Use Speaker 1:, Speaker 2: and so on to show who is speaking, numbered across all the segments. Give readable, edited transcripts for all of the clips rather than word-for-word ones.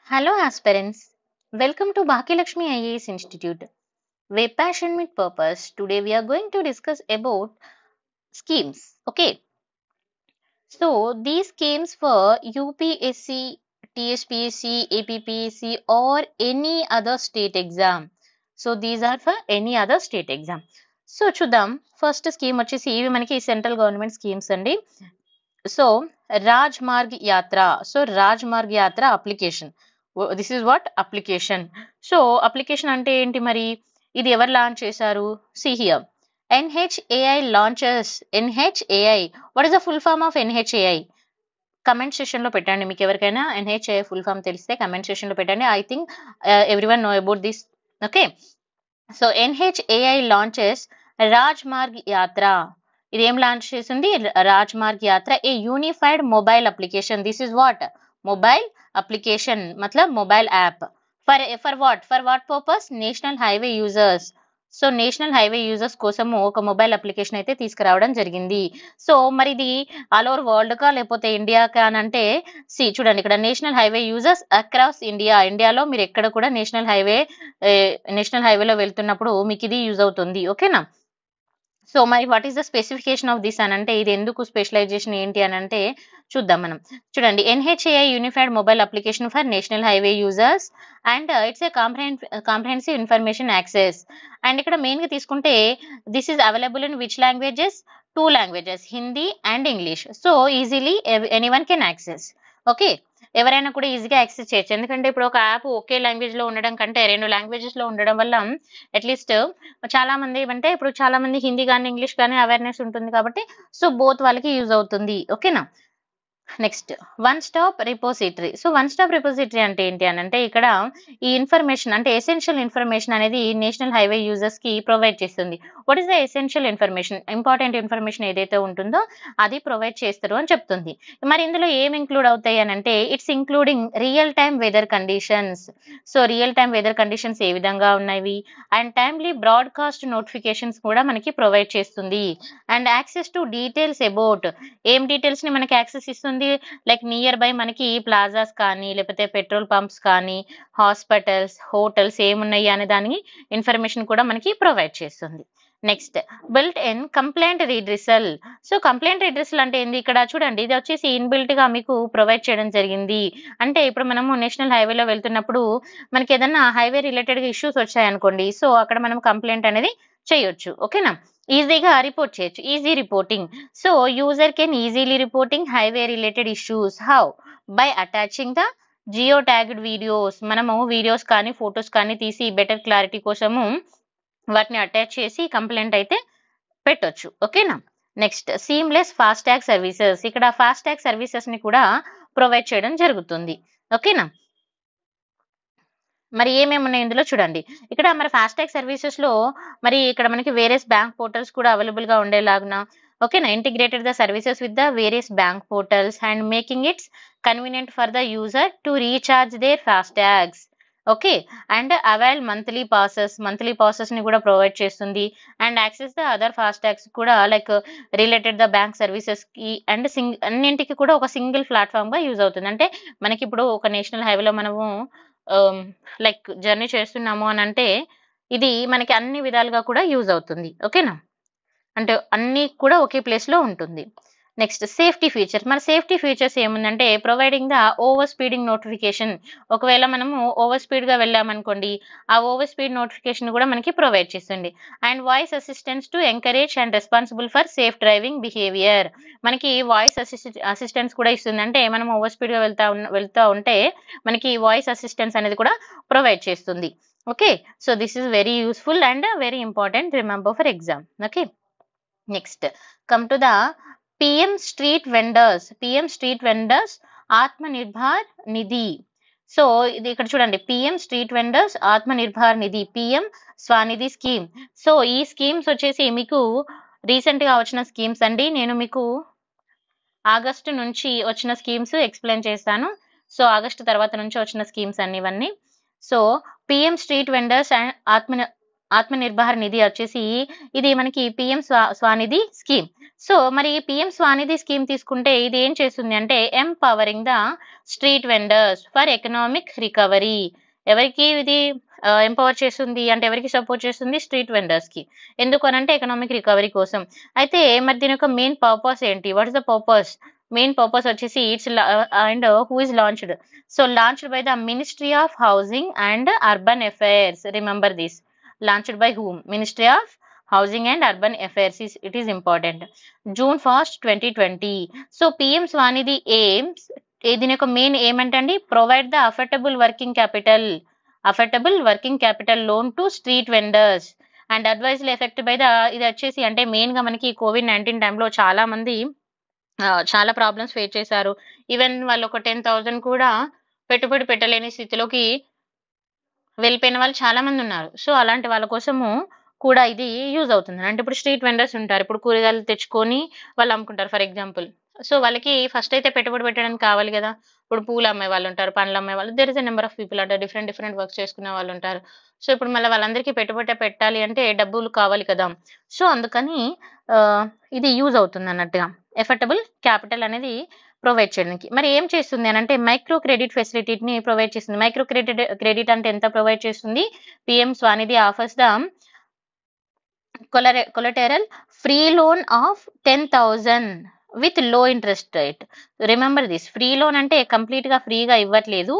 Speaker 1: Hello aspirants, welcome to Bhaki Lakshmi IAS Institute, where passion meet purpose. Today we are going to discuss about schemes. Okay, so these schemes for UPSC, TSPSC, APPSC or any other state exam. So these are for any other state exam. So చూద్దాం first scheme వచ్చేసి ఇవి మనకి central government schemes అండి. So Raj Marg Yatra, so Raj Marg Yatra application, this is what application. So application అంటే ఏంటి మరి, ఇది ఎవరు లాంచ్ చేశారు? See here, NHAI launches. NHAI, what is the full form of NHAI? Comment session లో పెట్టండి, మీకు ఎవరికైనా NHAI ఫుల్ ఫామ్ తెలిస్తే కమెంట్ సెషన్ లో పెట్టండి. I think everyone know about this. Okay, so NHAI launches Raj Marg Yatra. ఇది ఏం లాంచ్ చేసింది? Raj Marg Yatra, a unified mobile application. This is what mobile application, మతలబ్ mobile app. For what purpose? National highway users. So national highway users కోసము ఒక mobile application అయితే తీసుకురావడం జరిగింది. So మరి ఇది ఆల్ ఓవర్ వరల్డ్ కా లేకపోతే ఇండియాకా అని అంటే, చూడండి ఇక్కడ national highway users across India. ఇండియాలో మీరు ఎక్కడ కూడా నేషనల్ హైవేలో వెళ్తున్నప్పుడు మీకు ఇది యూజ్ అవుతుంది. ఓకేనా? సో మరి what is the specification of this అని అంటే, ఇది ఎందుకు స్పెషలైజేషన్ ఏంటి అని అంటే చూద్దాం మనం. చూడండి, NHAI unified mobile application for national highway users and it's a comprehensive information access. And ఇక్కడ మెయిన్ గా తీసుకుంటే this is available in which languages? 2 languages, Hindi and English. So easily anyone can access. Okay, ఎవరైనా కూడా ఈజీగా access చేయొచ్చు. ఎందుకంటే ఇప్పుడు ఒక యాప్ ఒకే లాంగ్వేజ్ లో ఉండడం కంటే 2 languages లో ఉండడం వల్ల అట్లీస్ట్ చాలా మంది అంటే ఇప్పుడు చాలా మంది హిందీ కానీ ఇంగ్లీష్ కానీ అవేర్నెస్ ఉంటుంది కాబట్టి సో బోత్ వాళ్ళకి యూజ్ అవుతుంది. ఓకేనా? Next, one stop repository. So one stop repository అంటే ఏంటి అని అంటే, ఇక్కడ ఈ ఇన్ఫర్మేషన్ అంటే ఎసెన్షియల్ ఇన్ఫర్మేషన్ అనేది నేషనల్ హైవే యూజర్స్ కి ప్రొవైడ్ చేస్తుంది. What is the essential information? Important information ఏదైతే ఉంటుందో అది ప్రొవైడ్ చేస్తారు అని చెప్తుంది. మరి ఇందులో ఏం ఇంక్లూడ్ అవుతాయి అని అంటే, it's including real time weather conditions. So real time weather conditions ఏ విధంగా ఉన్నాయి, అండ్ టైమ్లీ బ్రాడ్కాస్ట్ నోటిఫికేషన్స్ కూడా మనకి ప్రొవైడ్ చేస్తుంది. And access to details about, ఏం డీటెయిల్స్ ని మనకి యాక్సెస్ ఇస్తుంది? లైక్ నియర్ బై మనకి ప్లాజాస్ కానీ లేకపోతే పెట్రోల్ పంప్స్ కానీ హాస్పిటల్స్ హోటల్స్ ఏమున్నాయి అనే దానికి ఇన్ఫర్మేషన్ కూడా మనకి ప్రొవైడ్ చేస్తుంది. Next, built in complaint redressal. So complaint redressal అంటే ఏంది? ఇక్కడ చూడండి, ఇది వచ్చేసి ఇన్బిల్ట్ గా మీకు ప్రొవైడ్ చేయడం జరిగింది. అంటే ఇప్పుడు మనము నేషనల్ హైవేలో వెళ్తున్నప్పుడు మనకి ఏదైనా హైవే రిలేటెడ్ గా ఇష్యూస్ వచ్చాయనుకోండి, సో అక్కడ మనం కంప్లైంట్ అనేది చేయొచ్చు. ఓకేనా? ఈజీగా రిపోర్ట్ చేయొచ్చు, easy reporting. So user can easily reporting highway related issues. How? By attaching the geo tagged videos. మనము వీడియోస్ కానీ ఫొటోస్ కానీ తీసి బెటర్ క్లారిటీ కోసము వాటిని అటాచ్ చేసి కంప్లైంట్ అయితే పెట్టొచ్చు. ఓకేనా? Next, seamless fast tag services. ఇక్కడ ఫాస్ట్ ట్యాగ్ సర్వీసెస్ ని కూడా ప్రొవైడ్ చేయడం జరుగుతుంది. ఓకేనా? మరి ఏమేమి ఉన్నాయి ఇందులో చూడండి. ఇక్కడ మరి ఫాస్ట్ ట్యాగ్ సర్వీసెస్ లో మరి ఇక్కడ మనకి వేరియస్ బ్యాంక్ పోర్టల్స్ కూడా అవైలబుల్ గా ఉండేలాగున. ఓకేనా? Integrated the services with the various bank portals and making its convenient for the user to recharge their fast tags. Okay, and avail monthly passes ని కూడా ప్రొవైడ్ చేస్తుంది. And access the other fast tags కూడా like related the bank services కి and అన్నింటికి కూడా ఒక single platform గా use అవుతుంది. అంటే మనకి ఇప్పుడు ఒక నేషనల్ హైవేలో మనము లైక్ జర్నీ చేస్తున్నాము అని అంటే ఇది మనకి అన్ని విధాలుగా కూడా యూజ్ అవుతుంది. ఓకేనా? అంటే అన్ని కూడా ఒకే ప్లేస్ లో ఉంటుంది. Next, safety features. మరి సేఫ్టీ ఫీచర్స్ ఏముందంటే, providing the over speeding notification. ఒకవేళ మనము ఓవర్ స్పీడ్ గా వెళ్ళామనుకోండి, ఆ ఓవర్ స్పీడ్ నోటిఫికేషన్ కూడా మనకి ప్రొవైడ్ చేస్తుంది. And voice assistance to encourage and responsible for safe driving behaviour. మనకి వాయిస్ అసిస్టెన్స్ కూడా ఇస్తుంది. అంటే మనం ఓవర్ స్పీడ్ గా వెళ్తా ఉంటే మనకి వాయిస్ అసిస్టెన్స్ అనేది కూడా ప్రొవైడ్ చేస్తుంది. Okay, so this is very useful and very important, remember for exam. Okay, next, come to the PM street vendors Atmanirbhar Nidhi. So ఇది ఇక్కడ చూడండి, PM స్ట్రీట్ వెండర్స్ ఆత్మనిర్భర్ నిధి, PM స్వానిధి స్కీమ్. సో ఈ schemes వచ్చేసి మీకు recent గా వచ్చిన schemes అండి. నేను మీకు ఆగస్టు నుంచి వచ్చిన స్కీమ్స్ ఎక్స్ప్లెయిన్ చేస్తాను. సో ఆగస్టు తర్వాత నుంచి వచ్చిన స్కీమ్స్ అన్ని ఇవన్నీ. So PM street vendors and Atmanirbhar Nidhi వచ్చేసి ఇది మనకి పిఎం స్వానిధి స్కీమ్. సో మరి పిఎం స్వానిధి స్కీమ్ తీసుకుంటే ఇది ఏం చేస్తుంది అంటే empowering the street vendors for economic recovery. ఎవరికి ఇది ఎంపవర్ చేస్తుంది అంటే ఎవరికి సపోర్ట్ చేస్తుంది? స్ట్రీట్ వెండర్స్ కి. ఎందుకు అనంటే ఎకనామిక్ రికవరీ కోసం. అయితే మరి దీని యొక్క మెయిన్ పర్పస్ ఏంటి? What is the purpose? Main purpose వచ్చేసి it's and who is launched? So launched by the ministry of housing and urban affairs. Remember this. Launched by whom? Ministry of Housing and Urban Affairs. It is important. June 1st, 2020. So PM Swanidhi aims, దీని యొక్క main ఏమంటండి? Provide the affordable working capital loan to street vendors and adversely effect by the. ఇది వచ్చేసి అంటే main గా మనకి COVID-19 టైంలో చాలా మంది చాలా ప్రాబ్లమ్స్ ఫేస్ చేశారు. ఈవెన్ వాళ్ళు ఒక 10,000 కూడా పెట్టుబడి పెట్టలేని స్థితిలోకి వెళ్ళిపోయిన వాళ్ళు చాలా మంది ఉన్నారు. సో అలాంటి వాళ్ళ కోసము కూడా ఇది యూజ్ అవుతుంది. అంటే ఇప్పుడు స్ట్రీట్ వెండర్స్ ఉంటారు, ఇప్పుడు కూరగాయలు తెచ్చుకొని వాళ్ళు అమ్ముకుంటారు ఫర్ ఎగ్జాంపుల్. సో వాళ్ళకి ఫస్ట్ అయితే పెట్టుబడి పెట్టడానికి కావాలి కదా. ఇప్పుడు పూలు అమ్మే వాళ్ళు ఉంటారు, పండ్లు అమ్మే వాళ్ళు, there is a number of people అంటే డిఫరెంట్ వర్క్స్ చేసుకునే వాళ్ళు ఉంటారు. సో ఇప్పుడు మళ్ళీ వాళ్ళందరికీ పెట్టుబడి పెట్టాలి అంటే డబ్బులు కావాలి కదా. సో అందుకని ఇది యూజ్ అవుతుంది అన్నట్టుగా ఎఫర్టబుల్ క్యాపిటల్ అనేది ప్రొవైడ్ చేయడానికి. మరి ఏం చేస్తుంది అని అంటే మైక్రో క్రెడిట్ ఫెసిలిటీని ప్రొవైడ్ చేస్తుంది. మైక్రో క్రెడిట్ అంటే ఎంత ప్రొవైడ్ చేస్తుంది? PM Svanidhi offers the collateral free loan of 10,000 with low interest rate. Remember this. Free loan అంటే కంప్లీట్ గా ఫ్రీగా ఇవ్వట్లేదు.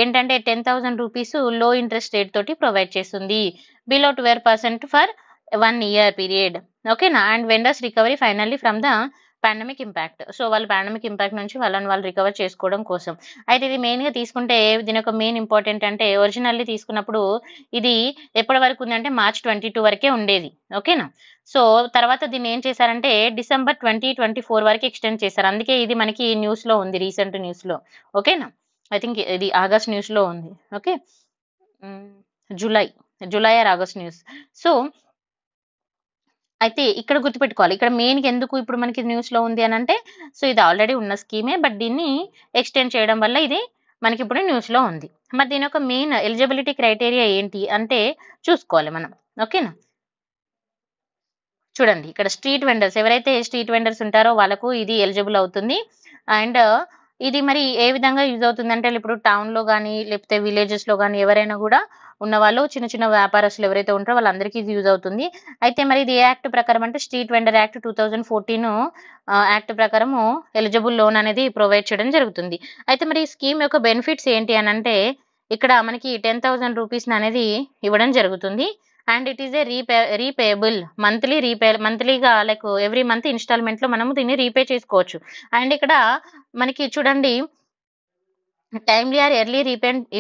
Speaker 1: ఏంటంటే 10,000 రూపీస్ లో ఇంట్రెస్ట్ రేట్ తోటి ప్రొవైడ్ చేస్తుంది. Below 12% for 1 year period. ఓకేనా. And vendors recovery finally from the pandemic impact. So వాళ్ళు పాండమిక్ ఇంపాక్ట్ నుంచి వాళ్ళు రికవర్ చేసుకోవడం కోసం. అయితే ఇది మెయిన్ గా తీసుకుంటే దీని యొక్క మెయిన్ ఇంపార్టెంట్ అంటే ఒరిజినల్లీ తీసుకున్నప్పుడు ఇది ఎప్పటి వరకు ఉందంటే March 22 వరకే ఉండేది. ఓకేనా. సో తర్వాత దీన్ని ఏం చేశారంటే December 2024 వరకు ఎక్స్టెండ్ చేశారు. అందుకే ఇది మనకి న్యూస్ లో ఉంది, రీసెంట్ న్యూస్ లో. ఓకేనా. ఐ థింక్ ఇది ఆగస్ట్ న్యూస్ లో ఉంది. Okay, July or August news. So అయితే ఇక్కడ గుర్తుపెట్టుకోవాలి, ఇక్కడ మెయిన్ ఎందుకు ఇప్పుడు మనకి న్యూస్ లో ఉంది అని అంటే, సో ఇది ఆల్రెడీ ఉన్న స్కీమే, బట్ దీన్ని ఎక్స్టెండ్ చేయడం వల్ల ఇది మనకి ఇప్పుడు న్యూస్ లో ఉంది. మరి దీని యొక్క మెయిన్ ఎలిజిబిలిటీ క్రైటీరియా ఏంటి అంటే చూసుకోవాలి మనం. ఓకేనా. చూడండి ఇక్కడ స్ట్రీట్ వెండర్స్, ఎవరైతే స్ట్రీట్ వెండర్స్ ఉంటారో వాళ్ళకు ఇది ఎలిజిబుల్ అవుతుంది. అండ్ ఇది మరి ఏ విధంగా యూజ్ అవుతుంది అంటే, ఇప్పుడు టౌన్ లో కానీ లేకపోతే విలేజెస్ లో కానీ ఎవరైనా కూడా ఉన్న వాళ్ళు, చిన్న చిన్న వ్యాపారస్తులు ఎవరైతే ఉంటారో వాళ్ళందరికీ ఇది యూజ్ అవుతుంది. అయితే మరి ఇది ఏ యాక్ట్ ప్రకారం అంటే స్ట్రీట్ వెండర్ యాక్ట్ 2014 యాక్ట్ ప్రకారము ఎలిజిబుల్ లోన్ అనేది ప్రొవైడ్ చేయడం జరుగుతుంది. అయితే మరి ఈ స్కీమ్ యొక్క బెనిఫిట్స్ ఏంటి అని అంటే, ఇక్కడ మనకి 10,000 రూపీస్ అనేది ఇవ్వడం జరుగుతుంది. And it is a repayable మంత్లీగా లైక్ ఎవ్రీ మంత్ ఇన్స్టాల్మెంట్ లో మనము దీన్ని రీపే చేసుకోవచ్చు. అండ్ ఇక్కడ మనకి చూడండి, timely or early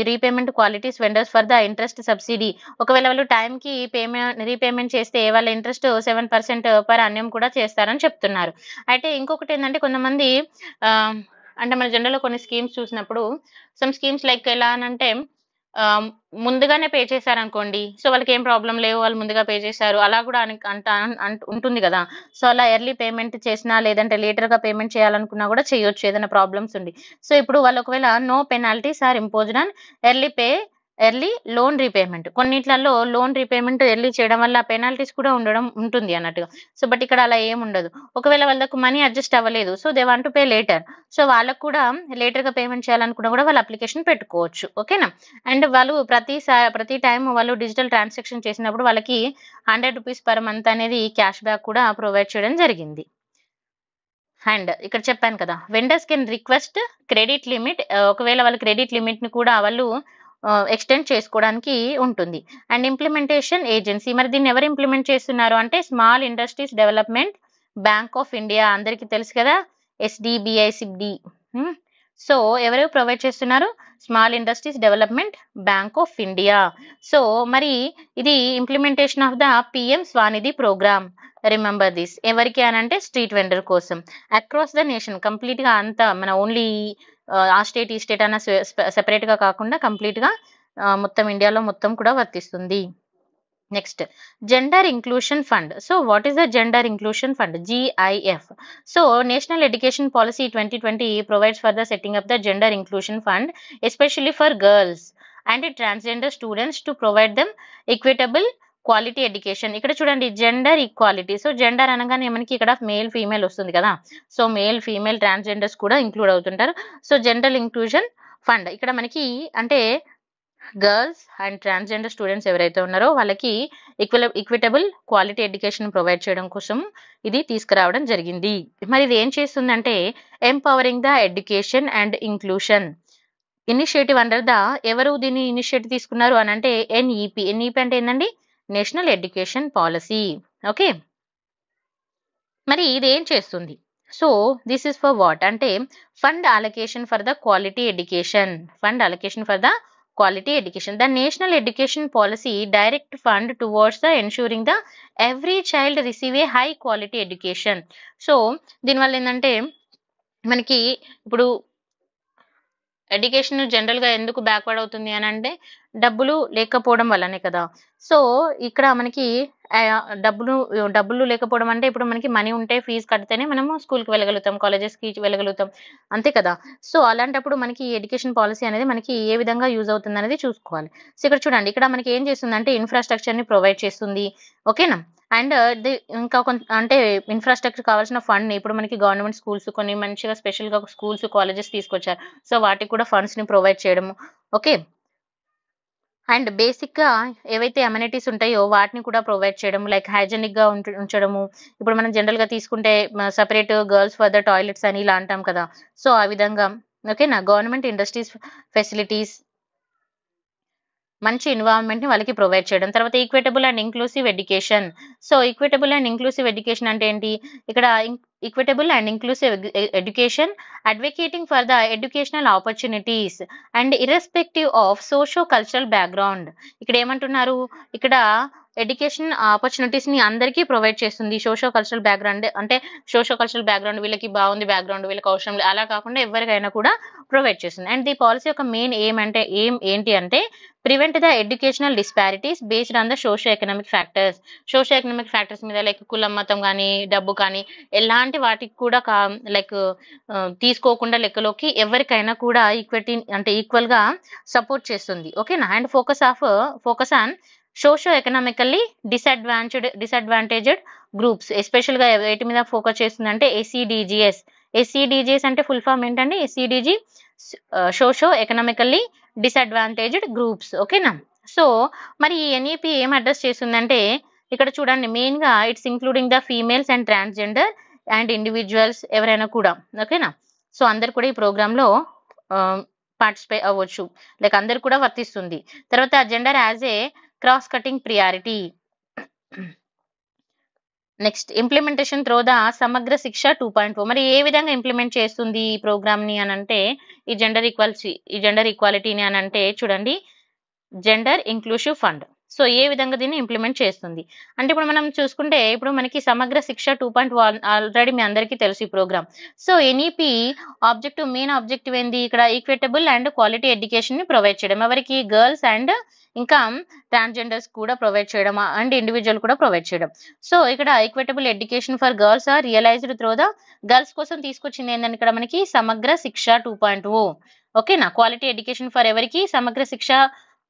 Speaker 1: repayment qualifies vendors for the interest subsidy. ఒకవేళ వాళ్ళు టైంకి రీపేమెంట్ చేస్తే వాళ్ళ ఇంట్రెస్ట్ 7% పర్ అన్యం కూడా చేస్తారని చెప్తున్నారు. అయితే ఇంకొకటి ఏంటంటే, కొంతమంది అంటే మన జనరల్ కొన్ని స్కీమ్స్ చూసినప్పుడు, సమ్ స్కీమ్స్ లైక్ ఎలా అనంటే ముందుగానే పే చేశారనుకోండి, సో వాళ్ళకి ఏం ప్రాబ్లం లేవు, వాళ్ళు ముందుగా పే చేశారు, అలా కూడా ఉంటుంది కదా. సో అలా ఎర్లీ పేమెంట్ చేసినా లేదంటే లేటర్ గా పేమెంట్ చేయాలనుకున్నా కూడా చేయొచ్చు, ఏదైనా ప్రాబ్లమ్స్ ఉంది. సో ఇప్పుడు వాళ్ళు ఒకవేళ no penalties are imposed on early loan repayment. కొన్నిట్లలో లోన్ రీపేమెంట్ ఎర్లీ చేయడం వల్ల పెనాల్టీస్ కూడా ఉంటుంది అన్నట్టుగా. సో బట్ ఇక్కడ అలా ఏం ఉండదు. ఒకవేళ వాళ్ళకు మనీ అడ్జస్ట్ అవ్వలేదు, so they want to pay later, so వాళ్ళకు కూడా లేటర్ గా పేమెంట్ చేయాలనుకున్నా కూడా వాళ్ళు అప్లికేషన్ పెట్టుకోవచ్చు. ఓకేనా. అండ్ వాళ్ళు ప్రతి టైం వాళ్ళు డిజిటల్ ట్రాన్సాక్షన్ చేసినప్పుడు వాళ్ళకి 100 రూపీస్ పర్ మంత్ అనేది క్యాష్ బ్యాక్ కూడా ప్రొవైడ్ చేయడం జరిగింది. అండ్ ఇక్కడ చెప్పాను కదా, vendors can request credit limit. ఒకవేళ వాళ్ళ క్రెడిట్ లిమిట్ ని కూడా వాళ్ళు ఎక్స్టెండ్ చేసుకోవడానికి ఉంటుంది. అండ్ ఇంప్లిమెంటేషన్ ఏజెన్సీ, మరి దీన్ని ఎవరు ఇంప్లిమెంట్ చేస్తున్నారు అంటే small industries development bank of India, అందరికీ తెలుసు కదా, SDBI. సో ఎవరు ప్రొవైడ్ చేస్తున్నారు? Small industries development bank of India. So మరి ఇది implementation of the PM Svanidhi programme. Remember this. ఎవరికి అని అంటే స్ట్రీట్ వెండర్ కోసం అక్రాస్ ద నేషన్, కంప్లీట్ గా అంతా మన ఓన్లీ ఆ స్టేట్ ఈ స్టేట్ అన్న సెపరేట్ గా కాకుండా కంప్లీట్ గా మొత్తం ఇండియాలో మొత్తం కూడా వర్తిస్తుంది. Next, gender inclusion fund. So what is the gender inclusion fund? GIF. So national education policy 2020 provides for the setting up the gender inclusion fund, especially for girls and transgender students, to provide them equitable quality education. ఇక్కడ చూడండి gender equality. So gender అనగానే మనకి ఇక్కడ male female వస్తుంది కదా. So male female transgenders కూడా include అవుతుంటారు. So gender inclusion fund ఇక్కడ మనకి అంటే గర్ల్స్ అండ్ ట్రాన్స్జెండర్ స్టూడెంట్స్ ఎవరైతే ఉన్నారో వాళ్ళకి ఈక్విటబుల్ క్వాలిటీ ఎడ్యుకేషన్ ప్రొవైడ్ చేయడం కోసం ఇది తీసుకురావడం జరిగింది. మరి ఇది ఏం చేస్తుందంటే empowering the education and inclusion initiative under the ఎవరు దీన్ని ఇనిషియేటివ్ తీసుకున్నారు అని అంటే ఎన్ఈపి. ఎన్ఈపి అంటే ఏంటండి? National education policy. ఓకే, మరి ఇది ఏం చేస్తుంది? So this is for what అంటే fund allocation for the quality education. Fund allocation for the quality education. The national education policy direct fund towards the ensuring the every child receive a high quality education. So దీనివల్ల ఏంటంటే మనకి ఇప్పుడు education general గా ఎందుకు backward అవుతుంది అని అంటే డబ్బులు లేకపోవడం వల్లనే కదా. సో ఇక్కడ మనకి డబ్బులు లేకపోవడం అంటే ఇప్పుడు మనకి మనీ ఉంటే ఫీజు కడితేనే మనము స్కూల్కి వెళ్ళగలుగుతాం, కాలేజెస్కి వెళ్ళగలుగుతాం, అంతే కదా. సో అలాంటప్పుడు మనకి ఎడ్యుకేషన్ పాలసీ అనేది మనకి ఏ విధంగా యూజ్ అవుతుంది అనేది చూసుకోవాలి. సో ఇక్కడ చూడండి, ఇక్కడ మనకి ఏం చేస్తుందంటే ఇన్ఫ్రాస్ట్రక్చర్ని ప్రొవైడ్ చేస్తుంది. ఓకేనా. అండ్ ఇంకా కొంత అంటే ఇన్ఫ్రాస్ట్రక్చర్ కావాల్సిన ఫండ్ ఇప్పుడు మనకి గవర్నమెంట్ స్కూల్స్ కొన్ని మంచిగా స్పెషల్గా స్కూల్స్ కాలేజెస్ తీసుకొచ్చారు. సో వాటికి కూడా ఫండ్స్ని ప్రొవైడ్ చేయడము. ఓకే, అండ్ బేసిక్గా ఏవైతే అమ్యూనిటీస్ ఉంటాయో వాటిని కూడా ప్రొవైడ్ చేయడం, లైక్ హైజెనిక్గా ఉంచడము. ఇప్పుడు మనం జనరల్గా తీసుకుంటే separate girls for the toilets అని ఇలా అంటాం కదా. సో ఆ విధంగా ఓకేనా. గవర్నమెంట్ ఇండస్ట్రీస్ ఫెసిలిటీస్, మంచి ఎన్విరాన్మెంట్ ని వాళ్ళకి ప్రొవైడ్ చేయడం. తర్వాత equitable and inclusive education. So equitable and inclusive education అంటే ఏంటి? ఇక్కడ equitable and inclusive education advocating for the educational opportunities and irrespective of socio cultural background. ఇక్కడ ఏమంటున్నారు? ఇక్కడ ఎడ్యుకేషన్ ఆపర్చునిటీస్ ని అందరికీ ప్రొవైడ్ చేస్తుంది. సోషో కల్చరల్ బ్యాక్గ్రౌండ్ అంటే సోషో కల్చరల్ బ్యాక్గ్రౌండ్ వీళ్ళకి బాగుంది బ్యాక్గ్రౌండ్, వీళ్ళకి అవసరం లేదు అలా కాకుండా ఎవరికైనా కూడా ప్రొవైడ్ చేస్తుంది. అండ్ ది పాలసీ యొక్క మెయిన్ ఏం ఏంటి అంటే prevent the educational disparities based on the socio economic factors. Socio economic factors మీద లైక్ కులం, మతం కానీ డబ్బు కానీ ఎలాంటి వాటికి కూడా లైక్ తీసుకోకుండా లెక్కలోకి ఎవరికైనా కూడా ఈక్విటీ అంటే ఈక్వల్ గా సపోర్ట్ చేస్తుంది. ఓకేనా. And focus on socio economically disadvantaged groups. Special గా వేటి మీద ఫోకస్ చేస్తుంది అంటే ఎస్సీడీజీఎస్. ఎస్సీడీజీఎస్ అంటే ఫుల్ ఫామ్ ఏంటంటే ఎస్సీడీజీ సోషో ఎకనామికల్లీ డిసడ్వాంటేజ్డ్ గ్రూప్స్. ఓకేనా. సో మరి ఈ ఎన్ఈపి ఏం అడ్రస్ చేస్తుందంటే ఇక్కడ చూడండి మెయిన్ గా it's including the females and transgender and individuals ఎవరైనా కూడా. ఓకేనా. సో అందరు కూడా ఈ ప్రోగ్రామ్ లో పార్టిసిపేట్ అవ్వచ్చు, లైక్ అందరు కూడా వర్తిస్తుంది. తర్వాత gender as a cross cutting priority. Next implementation through the సమగ్ర శిక్ష 2.0. మరి ఏ విధంగా ఇంప్లిమెంట్ చేస్తుంది ఈ ప్రోగ్రామ్ ని అని అంటే ఈ జెండర్ ఈక్వాలిటీని అని అంటే చూడండి జెండర్ ఇంక్లూసివ్ ఫండ్. సో ఏ విధంగా దీన్ని ఇంప్లిమెంట్ చేస్తుంది అంటే ఇప్పుడు మనం చూసుకుంటే ఇప్పుడు మనకి సమగ్ర శిక్ష 2.1 ఆల్రెడీ మీ అందరికీ తెలుసు ఈ programme. So NEP main objective ఏంది? ఇక్కడ ఈక్విటబుల్ అండ్ క్వాలిటీ ఎడ్యుకేషన్ ని ప్రొవైడ్ చేయడం. ఎవరికి? గర్ల్స్ అండ్ ఇంకా ట్రాన్స్జెండర్స్ కూడా ప్రొవైడ్ చేయడం అండ్ ఇండివిజువల్ కూడా ప్రొవైడ్ చేయడం. సో ఇక్కడ equitable education for girls are realised through the girls కోసం తీసుకొచ్చింది ఏంటంటే ఇక్కడ మనకి సమగ్ర శిక్ష 2.0. ఓకేనా. క్వాలిటీ ఎడ్యుకేషన్ ఫర్ ఎవరికి? సమగ్ర శిక్ష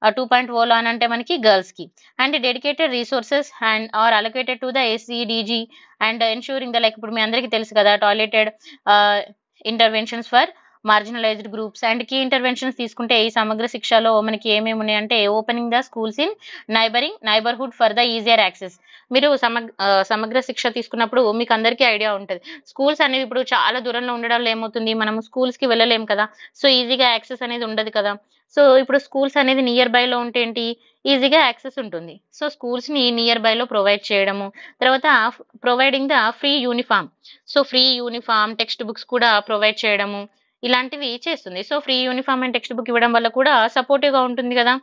Speaker 1: 2.0 అని అంటే మనకి గర్ల్స్ కి. And dedicated resources and are allocated to the SCDG and ensuring the like ఇప్పుడు మీ అందరికీ తెలుసు కదా targeted interventions for marginalised groups. And interventions తీసుకుంటే ఈ సమగ్ర శిక్షలో మనకి ఏమేమి ఉన్నాయి అంటే opening the schools in neighbourhood for the easier access. మీరు సమగ్ర శిక్ష తీసుకున్నప్పుడు మీకు అందరికీ ఐడియా ఉంటుంది స్కూల్స్ అనేవి ఇప్పుడు చాలా దూరంలో ఉండడం ఏమవుతుంది మనం స్కూల్స్ కి వెళ్ళలేం కదా. సో ఈజీగా యాక్సెస్ అనేది ఉండదు కదా. సో ఇప్పుడు స్కూల్స్ అనేది నియర్ బై లో ఉంటే ఏంటి ఈజీగా యాక్సెస్ ఉంటుంది. సో స్కూల్స్ ని నియర్ బై లో ప్రొవైడ్ చేయడము. తర్వాత providing the free uniform. So free uniform text books కూడా ప్రొవైడ్ చేయడము ఇలాంటివి చేస్తుంది. So free uniform and text book ఇవ్వడం వల్ల కూడా సపోర్టివ్ గా ఉంటుంది కదా.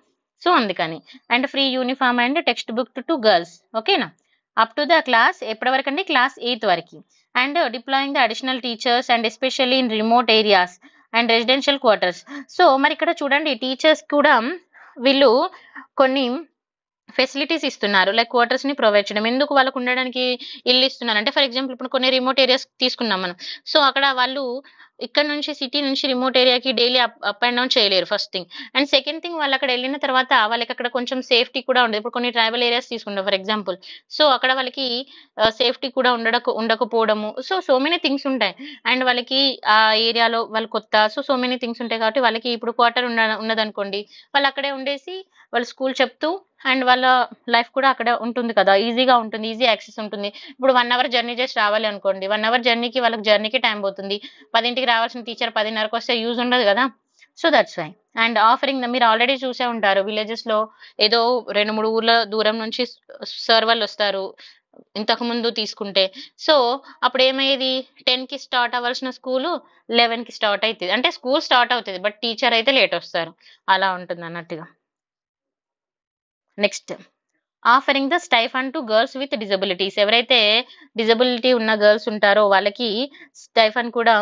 Speaker 1: సో అందుకని and free uniform and text book to girls. ఓకేనా. అప్ టు ద క్లాస్ ఎప్పటి వరకు అండి? క్లాస్ 8th వరకు. And deploying the additional teachers and especially in remote areas and residential quarters. So మరి ఇక్కడ చూడండి టీచర్స్ కూడా వీళ్ళు కొన్ని ఫెసిలిటీస్ ఇస్తున్నారు. లైక్ క్వార్టర్స్‌ని ప్రొవైడ్ చేయడం. ఎందుకు వాళ్ళకు ఉండడానికి ఇల్లు ఇస్తున్నారు అంటే ఫర్ ఎగ్జాంపుల్ ఇప్పుడు కొన్ని రిమోట్ ఏరియాస్ తీసుకున్నాం మనం. సో, అక్కడ వాళ్ళు ఇక్కడ నుంచి సిటీ నుంచి రిమోట్ ఏరియాకి డైలీ అప్ అండ్ డౌన్ చేయలేరు first thing. And second thing వాళ్ళక్కడ ఎళ్ళిన తర్వాత వాళ్ళకక్కడ కొంచెం సేఫ్టీ కూడా ఉండదు. ఇప్పుడు కొన్ని ట్రైబల్ ఏరియాస్ తీసుకుందాం ఫర్ ఎగ్జాంపుల్. సో, అక్కడ వాళ్ళకి సేఫ్టీ కూడా ఉండకపోవడము. సో మెనీ థింగ్స్ ఉంటాయి. అండ్ వాళ్ళకి ఆ ఏరియాలో వాళ్ళు కొత్త. సో మెనీ థింగ్స్ ఉంటాయి కాబట్టి వాళ్ళకి ఇప్పుడు క్వార్టర్ ఉన్నదనుకోండి. వాళ్ళు అక్కడే ఉండేసి వాళ్ళు స్కూల్ చెప్తూ అండ్ వాళ్ళ లైఫ్ కూడా అక్కడ ఉంటుంది కదా! ఈజీగా ఉంటుంది. ఈజీ యాక్సెస్ ఉంటుంది. ఇప్పుడు 1 అవర్ జర్నీ చేసి రావాలి అనుకోండి. 1 అవర్ జర్నీకి వాళ్ళకి జర్నీకి టైం పోతుంది. 10కి రావాల్సిన టీచర్ 10:30కి వస్తే యూజ్ ఉండదు కదా! So that's why. And offering మీరు ఆల్రెడీ చూసే ఉంటారు. విలేజెస్‌లో ఏదో 2, 3 ఊర్ల దూరం నుంచి సార్ వాళ్ళొస్తారు. ఇంతకుముందు తీసుకుంటే. సో, అప్పుడేమయ్యేది 10కి స్టార్ట్ అవ్వాల్సిన స్కూలు 11కి స్టార్ట్ అయితది. అంటే స్కూల్ స్టార్ట్ అవుతది. బట్ టీచర్ అయితే లేటొస్తారు. అలా ఉంటుందన్నట్టుగా. Next offering the stipend to girls with disabilities. ఎవరైతే డిజబిలిటీ ఉన్న గర్ల్స్ ఉంటారో వాళ్ళకి స్టైఫండ్ కూడా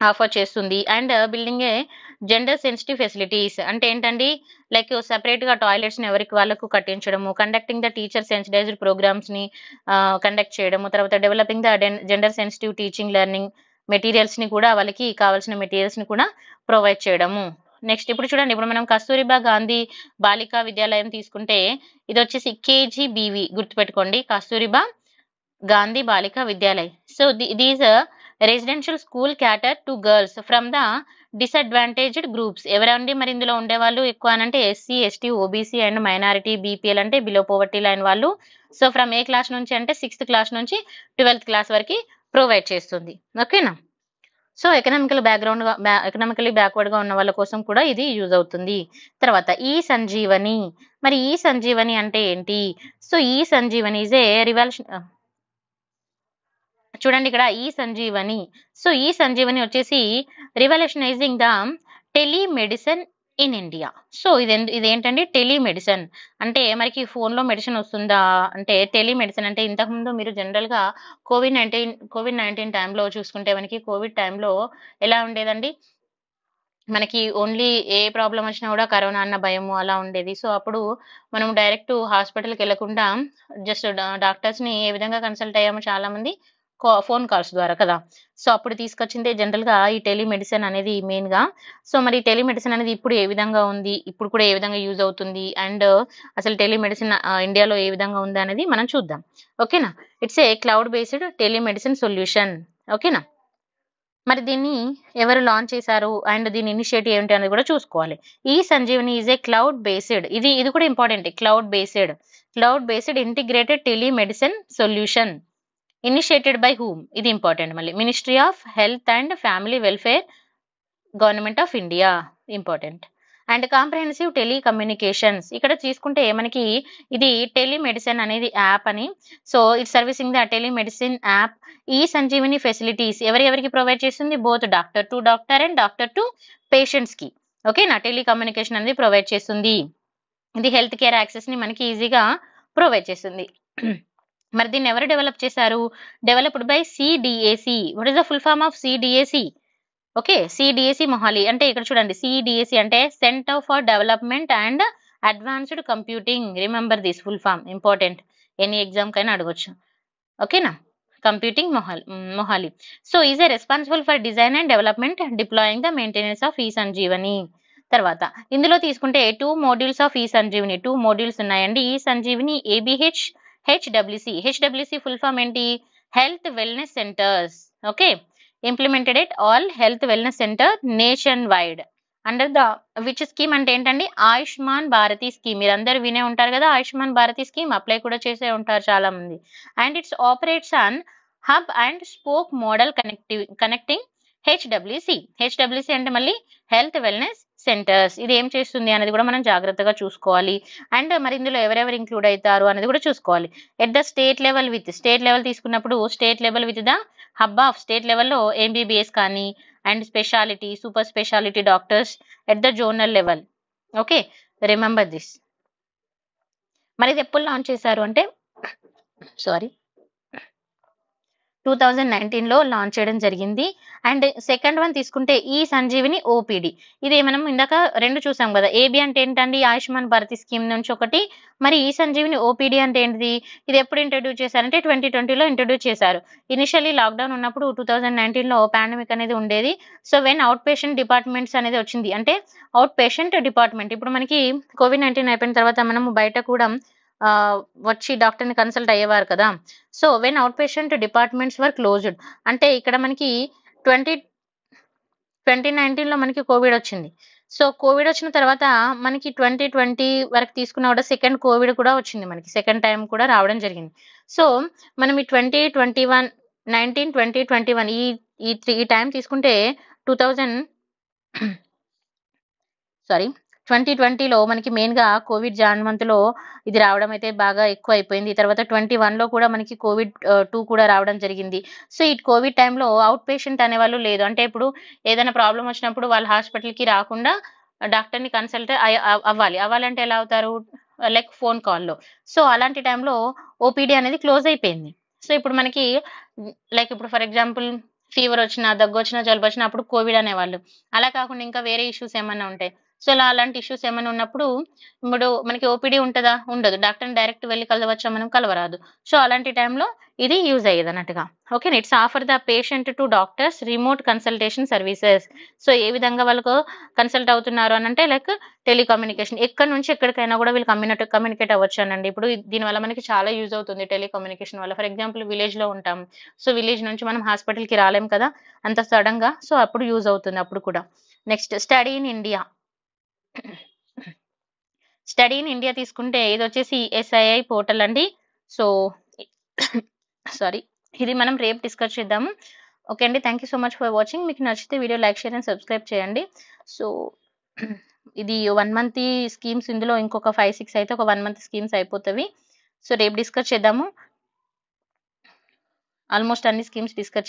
Speaker 1: ఆఫర్ చేస్తుంది. And building a gender sensitive facilities అంటే ఏంటండి లైక్ సెపరేట్‌గా టాయిలెట్స్‌ని ఎవరికి వాళ్ళకు కట్టించడము, కండక్టింగ్ ద టీచర్ సెన్సిటైజ్డ్ ప్రోగ్రామ్స్‌ని కండక్ట్ చేయడము, తర్వాత developing the gender sensitive teaching learning మెటీరియల్స్‌ని కూడా వాళ్ళకి కావాల్సిన మెటీరియల్స్‌ని కూడా ప్రొవైడ్ చేయడము. నెక్స్ట్ ఇప్పుడు చూడండి ఇప్పుడు మనం కస్తూరిబా గాంధీ బాలికా విద్యాలయం తీసుకుంటే ఇదొచ్చేసి కేజీబీవీ గుర్తుపెట్టుకోండి. Kasturba Gandhi Balika Vidyalaya. So these residential school cater to girls from the disadvantaged groups. ఎవరండి మరి ఇందులో ఉండేవాళ్ళు ఎక్కువ అనంటే SC, ST, OBC and minority, BPL అంటే బిలో పోవర్టీ లైన్ వాళ్ళు. సో ఫ్రమ్ ఏ క్లాస్ నుంచి అంటే 6th క్లాస్ నుంచి 12th క్లాస్ వరకి ప్రొవైడ్ చేస్తుంది. ఓకేనా? సో ఎకనామికల్లీ బ్యాక్వర్డ్‌గా ఉన్న వాళ్ళ కోసం కూడా ఇది యూజ్ అవుతుంది. తర్వాత ఈ సంజీవని. మరి ఈ సంజీవని అంటే ఏంటి? సో ఈ సంజీవని ఈజ్ ఏ చూడండి ఇక్కడ ఈ సంజీవని. సో ఈ సంజీవని వచ్చేసి revolutionising the telemedicine in India. So ఇదేంటండి టెలిమెడిసిన్ అంటే మనకి ఫోన్‌లో మెడిసిన్ వస్తుందా? అంటే టెలిమెడిసిన్ అంటే ఇంతకుముందు మీరు జనరల్‌గా కోవిడ్-19 టైంలో చూసుకుంటే మనకి కోవిడ్ టైంలో ఎలా ఉండేదండి? మనకి ఓన్లీ ఏ ప్రాబ్లమ్ వచ్చినా కూడా కరోనా అన్న భయము అలా ఉండేది. సో అప్పుడు మనం డైరెక్ట్ హాస్పిటల్‌కెళ్ళకుండా జస్ట్ డాక్టర్స్‌ని ఏ విధంగా కన్సల్ట్ అయ్యామో చాలామంది ఫోన్ కాల్స్ ద్వారా కదా! సో అప్పుడు తీసుకొచ్చిందే జనరల్‌గా ఈ టెలిమెడిసిన్ అనేది మెయిన్‌గా. సో మరి టెలిమెడిసిన్ అనేది ఇప్పుడు ఏ విధంగా ఉంది? ఇప్పుడు కూడా ఏ విధంగా యూజ్ అవుతుంది? అండ్ అసలు టెలిమెడిసిన్ ఇండియాలో ఏ విధంగా ఉంది అనేది మనం చూద్దాం. ఓకేనా? It's a cloud based telemedicine solution. ఓకేనా? మరి దీన్ని ఎవరు లాంచ్ చేశారు? అండ్ దీని ఇనిషియేటివ్ ఏంటి అనేది కూడా చూసుకోవాలి. ఈ Sanjeevani is a cloud based ఇది కూడా ఇంపార్టెంటే. Cloud based integrated telemedicine solution. Initiated by whom? ఇది ఇంపార్టెంట్ మళ్ళీ. Ministry of health and family welfare, government of India important. And comprehensive telecommunications. ఇక్కడ తీసుకుంటే మనకి ఇది టెలిమెడిసిన్ అనేది యాప్ అని. So it's servicing the telemedicine app. ఈ సంజీవని ఫెసిలిటీస్ ఎవరెవరికి ప్రొవైడ్ చేస్తుంది? Both doctor to doctor and doctor to పేషెంట్స్‌కి. ఓకేనా? టెలికమ్యూనికేషన్ అనేది ప్రొవైడ్ చేస్తుంది. ఇది హెల్త్ కేర్ యాక్సెస్ ని మనకి ఈజీగా ప్రొవైడ్ చేస్తుంది. మరి దీన్ని ఎవరు డెవలప్ చేశారు? Developed by CDAC. What is the full form of CDAC? Okay. CDAC Mohali. అంటే ఇక్కడ చూడండి సిడిఏసి అంటే centre for development and advanced computing. Remember this full form important. Any exam కైనా అడగొచ్చు. ఓకేనా? Computing Mohali. So is a responsible for design and development deploying the maintenance of ఈ సంజీవని. తర్వాత ఇందులో తీసుకుంటే 2 మోడ్యూల్స్ ఆఫ్ ఈ సంజీవని. 2 మోడ్యూల్స్ ఉన్నాయండి. ఈ Sanjeevani ABH, HWC. HWC full form ఏంటి? Health wellness centres. Okay. Implemented at all health wellness centre nation wide. Under the which scheme అంటే ఏంటండి? ఆయుష్మాన్ భారతి స్కీమ్. మీరందరూ వినే ఉంటారు కదా! ఆయుష్మాన్ భారతి స్కీమ్ అప్లై కూడా చేసే ఉంటారు చాలా మంది. And it's operates on hub and spoke model connecting HWC. HWC అంటే మళ్ళీ హెల్త్ వెల్‌నెస్ సెంటర్స్. ఇది ఏం చేస్తుంది అనేది కూడా మనం జాగ్రత్తగా చూసుకోవాలి. అండ్ మరి ఇందులో ఎవరెవరు ఇంక్లూడ్ అవుతారు అనేది కూడా చూసుకోవాలి. ఎట్ ద స్టేట్ లెవెల్ తీసుకున్నప్పుడు state level with the hub of state లెవెల్‌లో ఎంబీబీఎస్ కానీ and speciality, super speciality doctors at the zonal level. Okay. Remember this. మరి ఇది ఎప్పుడు లాంచ్ చేశారు అంటే 2019లో లాంచ్ చేయడం జరిగింది. అండ్ సెకండ్ వన్ తీసుకుంటే ఈ సంజీవిని ఓపీడీ. ఇది మనం ఇందాక 2 చూసాం కదా! ఏబీ అంటే ఏంటండి? ఆయుష్మాన్ భారత్ స్కీమ్ నుంచి ఒకటి. మరి ఈ సంజీవిని ఓపీడీ అంటే ఏంటిది? ఇది ఎప్పుడు ఇంట్రొడ్యూస్ చేశారంటే 2020లో ఇంట్రొడ్యూస్ చేశారు. ఇనిషియల్లీ లాక్‌డౌన్ ఉన్నప్పుడు 2019లో పాండమిక్ అనేది ఉండేది. So, when out patient departments అనేది వచ్చింది. అంటే ఔట్ పేషెంట్ డిపార్ట్మెంట్. ఇప్పుడు మనకి కోవిడ్-19 అయిపోయిన తర్వాత మనము బయట కూడా వచ్చి డాక్టర్‌ని కన్సల్ట్ అయ్యేవారు కదా! So, when out patient departments were closed. అంటే ఇక్కడ మనకి 2019లో మనకి కోవిడొచ్చింది. సో, కోవిడొచ్చిన తర్వాత మనకి 2020 వరకు తీసుకున్నా కూడా సెకండ్ కోవిడ్ కూడా వచ్చింది మనకి. సెకండ్ టైమ్ కూడా రావడం జరిగింది. సో, మనం ఈ 2021, 19, 20, 21 ఈ టైమ్ తీసుకుంటే 2000 సారీ 2020లో మనకి మెయిన్‌గా కోవిడ్ జాన్ మంత్‌లో ఇది రావడం అయితే బాగా ఎక్కువైపోయింది. తర్వాత 21లో కూడా మనకి కోవిడ్ 2 కూడా రావడం జరిగింది. సో, ఈ కోవిడ్ టైమ్‌లో ఔట్ పేషెంట్ అనేవాళ్ళు లేదు. అంటే ఇప్పుడు ఏదైనా ప్రాబ్లమ్ వచ్చినప్పుడు వాళ్ళు హాస్పిటల్‌కి రాకుండా డాక్టర్‌ని కన్సల్ట్ అవ్వాలి. అవ్వాలంటే ఎలా అవుతారు? లైక్ ఫోన్ కాల్‌లో. సో, అలాంటి టైమ్‌లో ఓపీడీ అనేది క్లోజ్ అయిపోయింది. సో, ఇప్పుడు మనకి లైక్ ఇప్పుడు ఫర్ ఎగ్జాంపుల్ ఫీవర్ వచ్చినా, దగ్గొచ్చినా, జలుబొచ్చినా అప్పుడు కోవిడ్ అనేవాళ్ళు. అలా కాకుండా ఇంకా వేరే ఇష్యూస్ ఏమన్నా ఉంటాయి. సో, అలాంటి ఇష్యూస్ ఏమన్నా ఉన్నప్పుడు ఇప్పుడు మనకి ఓపీడీ ఉంటదా? ఉండదు. డాక్టర్‌ని డైరెక్ట్ వెళ్లి కలవచ్చా మనం? కలవరాదు. సో, అలాంటి టైంలో ఇది యూజ్ అయ్యేదన్నట్టుగా. ఓకేనా. It's offer the patient to doctors remote consultation services. So, ఏ విధంగా వాళ్ళకు కన్సల్ట్ అవుతున్నారు అనంటే లైక్ టెలికమ్యూనికేషన్. ఎక్కడి నుంచి ఎక్కడికైనా కూడా వీళ్ళు కమ్యూనికేట్ అవ్వొచ్చనండి. ఇప్పుడు దీనివల్ల మనకి చాలా యూజ్ అవుతుంది టెలికమ్యూనికేషన్ వల్ల. ఫర్ ఎగ్జాంపుల్ విలేజ్‌లో ఉంటాం. సో, విలేజ్ నుంచి మనం హాస్పిటల్‌కి రాలేం కదా! అంత సడెన్‌గా. సో, అప్పుడు యూజ్ అవుతుంది అప్పుడు కూడా. Next study in India. Study in India తీసుకుంటే ఇదొచ్చేసి ఎస్ఐఐ పోర్టల్ అండి. So, sorry. ఇది మనం రేపు డిస్కస్ చేద్దాము. ఓకే అండి. Thank you so much for watching. మీకు నచ్చితే video like, share and subscribe చేయండి. సో, ఇది 1 మంత్ స్కీమ్స్ ఇందులో ఇంకొక 5, 6 అయితే ఒక 1 మంత్ స్కీమ్స్ అయిపోతవి. సో, రేపు డిస్కస్ చేద్దాము. ఆల్మోస్ట్ అన్ని స్కీమ్స్ డిస్కస్